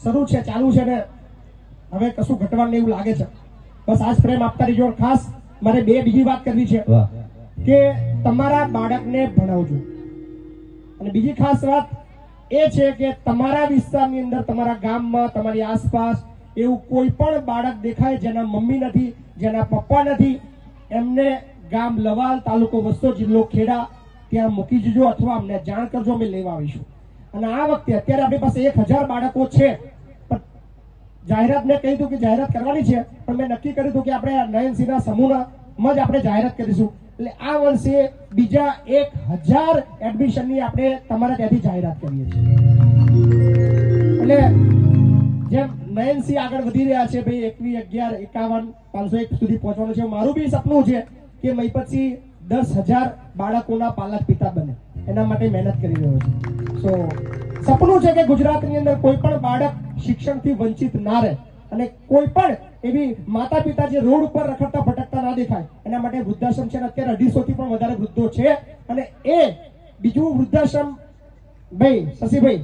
શરૂ છે, ચાલુ છે ને હવે કશું ઘટવાનું એવું લાગે છે. બસ આજ પ્રેમ આપતા રહીજો. ખાસ મારે બીજી વાત કરવી છે કે તમારા બાળકને ભણાવજો. અને બીજી ખાસ વાત એ છે કે તમારા વિસ્તારની અંદર, તમારા ગામમાં, તમારી આસપાસ એવું કોઈ પણ બાળક દેખાય જેના મમ્મી નથી, જેના પપ્પા નથી, એમને ગામ લવાલ, તાલુકો વસ્તો, જિલ્લો ખેડા ત્યાં મૂકી જજો અથવા અમને જાણ કરજો, અમે લેવા આવીશું. અને આ વખતે અત્યારે આપણી પાસે 1000 બાળકો છે. જાહેરાત મેં કહ્યું કે જાહેરાત કરવાની છે, પણ મેં નક્કી કર્યું હતું કે આપણે નયનસિંહના સમૂહમાં જ આપણે જાહેરાત કરીશું. એટલે આ વર્ષે બીજા 1000 એડમિશનની આપણે તમારા ત્યાંથી જાહેરાત કરીએ છીએ. એટલે જેમ નયનસિંહ આગળ વધી રહ્યા છે ભાઈ, 21, 11, 51, 501 સુધી પહોંચવાનું છે. મારું બી સપનું છે કે પછી 10,000 બાળકોના પાલક પિતા બને, એના માટે મહેનત કરી રહ્યો છું. સપનું છે કે ગુજરાતની અંદર કોઈ પણ બાળક શિક્ષણથી વંચિત ના રહે અને કોઈ પણ એવી માતા પિતા જે રોડ ઉપર રખડતા ભટકતા ના દેખાય, એના માટે વૃદ્ધાશ્રમ છે. અત્યારે 250 થી પણ વધારે વૃદ્ધો છે. અને એ બીજું વૃદ્ધાશ્રમ ભાઈ શશીભાઈ,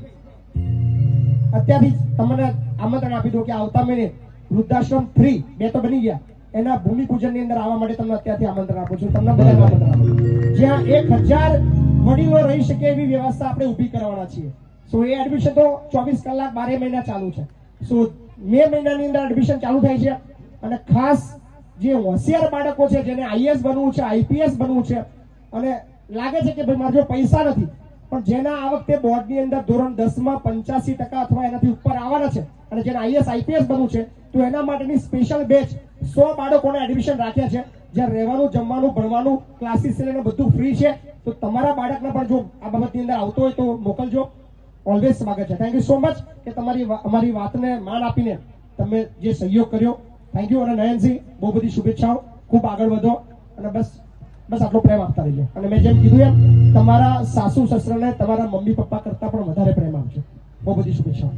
અત્યારથી તમને આમંત્રણ આપી દો કે આવતા મહિને વૃદ્ધાશ્રમ 3 2 તો બની ગયા, એના ભૂમિપૂજન ની અંદર આવવા માટે તમને અત્યારથી આમંત્રણ આપું છું. તમને બધાને આમંત્રણ આપું છું. જ્યાં 1000 વડીલો રહી શકે એવી વ્યવસ્થા આપણે ઊભી કરવાના છીએ. એ એડમિશન તો 24 કલાક 12 મહિના ચાલુ છે. મે મહિનાની અંદર એડમિશન ચાલુ થાય છે. અને ખાસ જે હોશિયાર બાળકો છે, જેને આઈએસ બનવું છે, આઈપીએસ બનવું છે, અને લાગે છે કે ભાઈ મારા જો પૈસા નથી, પણ જેના આ વખતે બોર્ડની અંદર ધોરણ 10 માં 85% અથવા એનાથી ઉપર આવવાના છે, અને જેને આઈએસ આઈપીએસ બનવું છે, તો એના માટેની સ્પેશિયલ બેચ 100 બાળકોને એડમિશન રાખ્યા છે, જ્યાં રહેવાનું, જમવાનું, ભણવાનું, ક્લાસીસ લઈને બધું ફ્રી છે. તો તમારા બાળકને પણ જો આ બાબતની અંદર આવતો હોય તો મોકલજો. ઓલવેઝ સ્વાગત છે. થેન્ક યુ સો મચ કે અમારી વાતને માન આપીને તમે જે સહયોગ કર્યો. Thank you. અને નયનસિંહ, બહુ બધી શુભેચ્છાઓ, ખૂબ આગળ વધો અને બસ આટલો પ્રેમ આપતા રહીજો. અને મેં જેમ કીધું એમ તમારા સાસુ સસરાને તમારા મમ્મી પપ્પા કરતા પણ વધારે પ્રેમ આપજો. બહુ બધી શુભેચ્છાઓ.